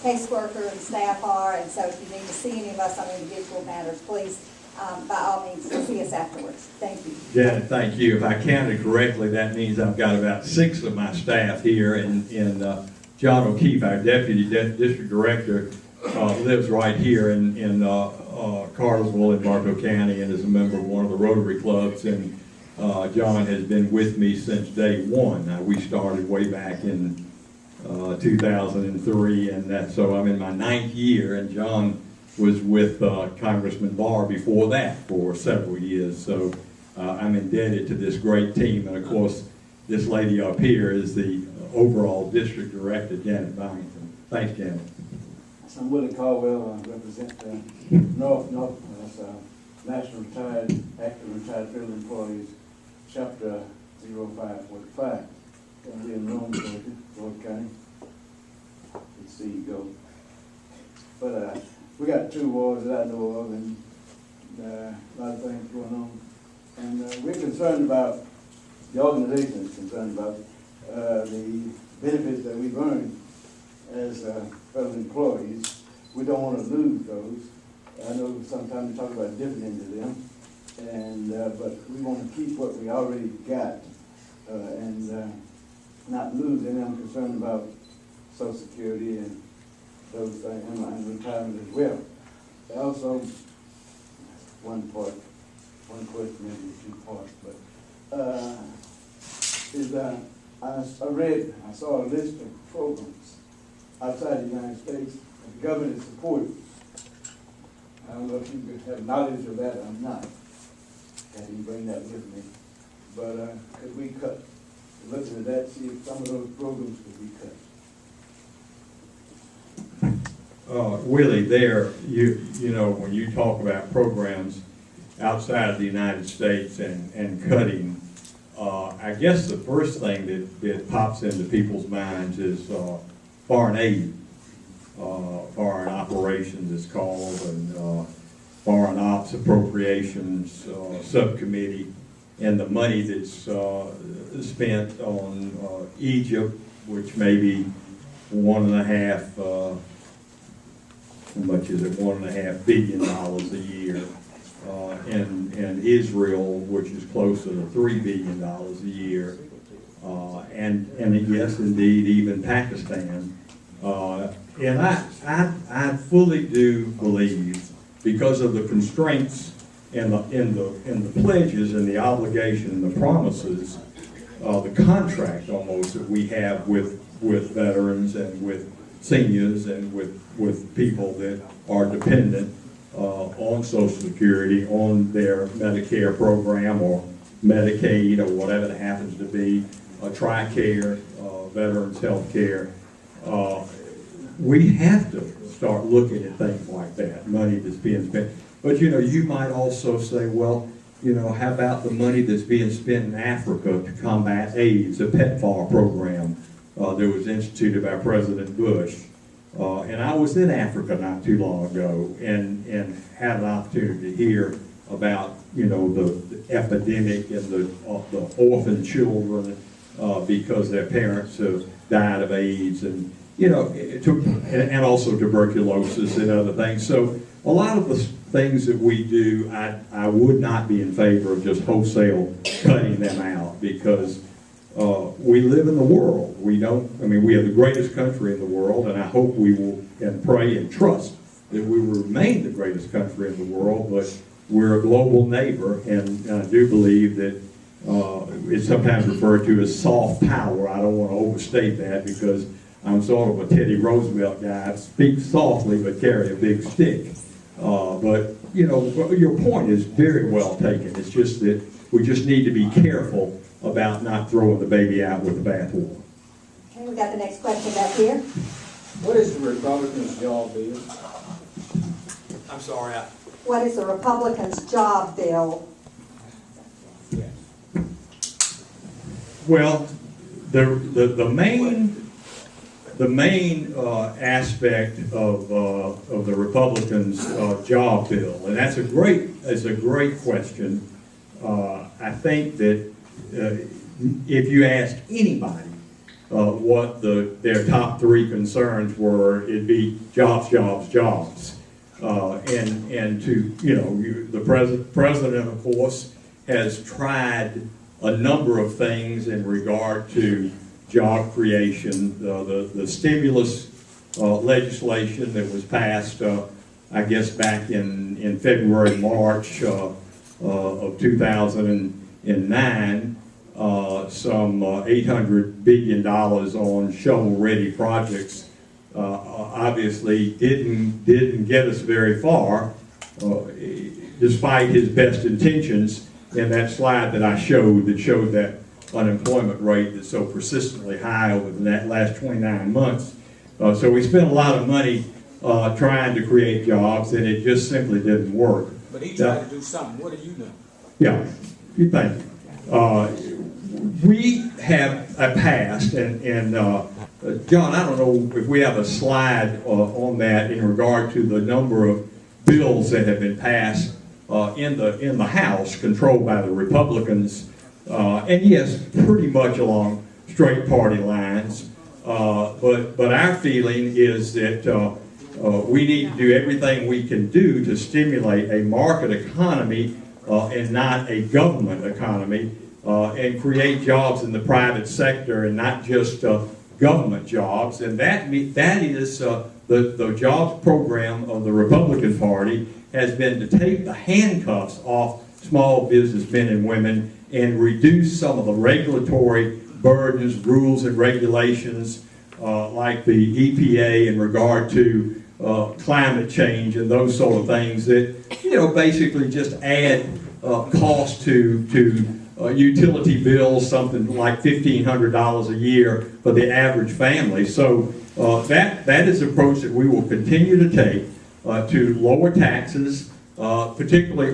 caseworker and staff are, and so if you need to see any of us on individual matters, please, by all means, see us afterwards. Thank you. Janet, thank you. If I counted correctly, that means I've got about 6 of my staff here, and John O'Keefe, our Deputy District Director, lives right here in Cartersville in Bartow County and is a member of one of the Rotary Clubs, and John has been with me since day one. We started way back in 2003, and so I'm in my 9th year, and John was with Congressman Barr before that for several years. So I'm indebted to this great team, and of course this lady up here is the overall District Director, Janet Byington. Thanks, Janet. I'm Willie Caldwell. I represent North National Retired, Active Retired Federal Employees, Chapter 0545. And we're in Rome, Georgia, Floyd County. Let's see you go. But we got 2 wars that I know of, and a lot of things going on. And we're concerned about, the organization is concerned about the benefits that we've earned as federal employees. We don't want to lose those. I know sometimes we talk about dividends to them, and but we want to keep what we already got and not lose any. I'm concerned about Social Security and those things, and retirement as well. Also, one question, maybe 2 parts, but I saw a list of programs outside the United States that the government is supporting. I don't know if you could have knowledge of that or not. I didn't bring that with me. But could we look at that, see if some of those programs could be cut? Willie, you know, when you talk about programs outside of the United States and cutting, I guess the first thing that pops into people's minds is foreign aid, foreign operations it's called, and foreign ops appropriations subcommittee, and the money that's spent on Egypt, which may be $1.5 billion a year, and Israel, which is closer to $3 billion a year, and yes, indeed, even Pakistan. And I fully do believe, because of the constraints and the pledges and the obligation and the promises, the contract almost that we have with veterans and with seniors and with people that are dependent on Social Security, on their Medicare program or Medicaid or whatever it happens to be, TRICARE, Veterans Health Care. We have to start looking at things like that, money that's being spent. But you know, you might also say, well, you know, how about the money that's being spent in Africa to combat AIDS, a PEPFAR program that was instituted by President Bush. And I was in Africa not too long ago and had an opportunity to hear about, you know, the epidemic and the orphan children because their parents have died of AIDS, and you know, and also tuberculosis and other things. So a lot of the things that we do, I would not be in favor of just wholesale cutting them out, because we live in the world. We have the greatest country in the world, and I hope we will, and pray and trust that we will remain the greatest country in the world, but we're a global neighbor, and I do believe that it's sometimes referred to as soft power. I don't want to overstate that, because I'm sort of a Teddy Roosevelt guy. I speak softly but carry a big stick. But you know, your point is very well taken. It's just that we just need to be careful about not throwing the baby out with the bathwater. Okay, we got the next question back here. What is the Republicans' job bill? I'm sorry. What is the Republicans' job bill? Well, the main aspect of the Republicans' job bill, and that's a great question. I think that if you ask anybody what their top three concerns were. It'd be jobs, jobs, jobs. And to, the president, of course, has tried a number of things in regard to job creation. The stimulus legislation that was passed, I guess back in February, March of 2009, some $800 billion on shovel-ready projects obviously didn't get us very far, despite his best intentions in that slide that I showed that showed that unemployment rate that's so persistently high over the last 29 months. So we spent a lot of money trying to create jobs, and it just simply didn't work. But he tried to do something. What have you done? Yeah, thank you. We have a past, and John, I don't know if we have a slide on that in regard to the number of bills that have been passed in the House, controlled by the Republicans, and yes, pretty much along straight party lines. But our feeling is that we need to do everything we can do to stimulate a market economy and not a government economy, and create jobs in the private sector and not just government jobs. And that is the jobs program of the Republican Party has been to take the handcuffs off small businessmen and women and reduce some of the regulatory burdens, rules, and regulations like the EPA in regard to climate change and those sort of things that, basically just add cost to utility bills, something like $1,500 a year for the average family. So that is an approach that we will continue to take to lower taxes, particularly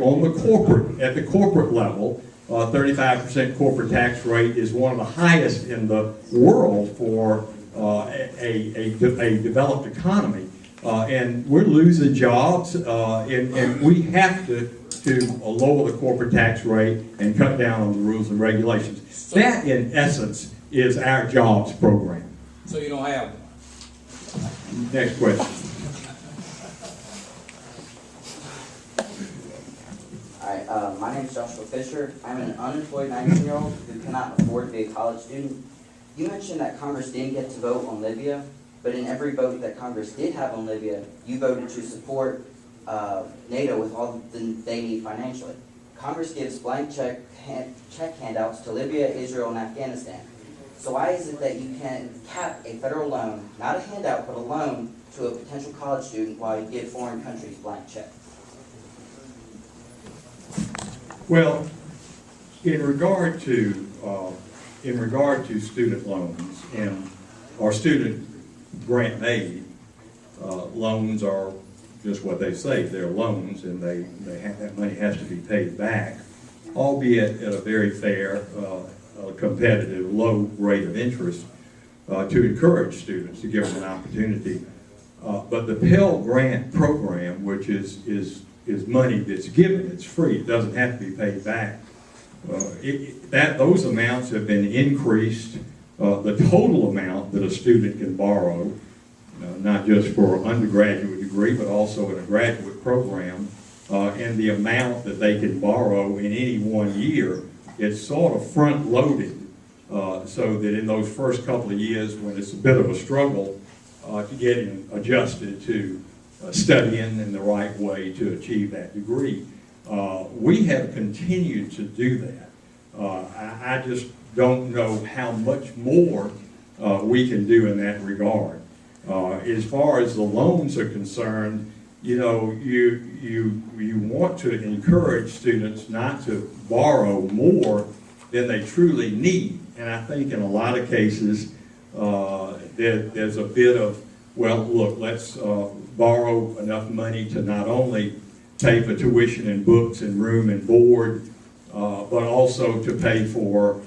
at the corporate level. 35% corporate tax rate is one of the highest in the world for a developed economy. And we're losing jobs, and we have to lower the corporate tax rate and cut down on the rules and regulations. That, in essence, is our jobs program. So you don't have one? Next question. Hi, my name is Joshua Fisher. I'm an unemployed 19-year-old who cannot afford to be a college student. You mentioned that Congress didn't get to vote on Libya, but in every vote that Congress did have on Libya, you voted to support NATO with all they need financially. Congress gives blank check handouts to Libya, Israel, and Afghanistan. So why is it that you can cap a federal loan, not a handout, but a loan to a potential college student while you give foreign countries blank checks? Well, in regard to student loans and our student grant aid, loans are just what they say. They're loans, and that money has to be paid back, albeit at a very fair, competitive, low rate of interest to encourage students, to give them an opportunity. But the Pell Grant program, which is money that's given, it's free, it doesn't have to be paid back. Those amounts have been increased. The total amount that a student can borrow, not just for an undergraduate degree, but also in a graduate program, and the amount that they can borrow in any one year, it's sort of front-loaded, so that in those first couple of years, when it's a bit of a struggle to get adjusted to studying in the right way to achieve that degree, we have continued to do that. I just don't know how much more we can do in that regard. As far as the loans are concerned, you want to encourage students not to borrow more than they truly need. And I think in a lot of cases, there's a bit of, well, look, let's borrow enough money to not only pay for tuition and books and room and board, but also to pay for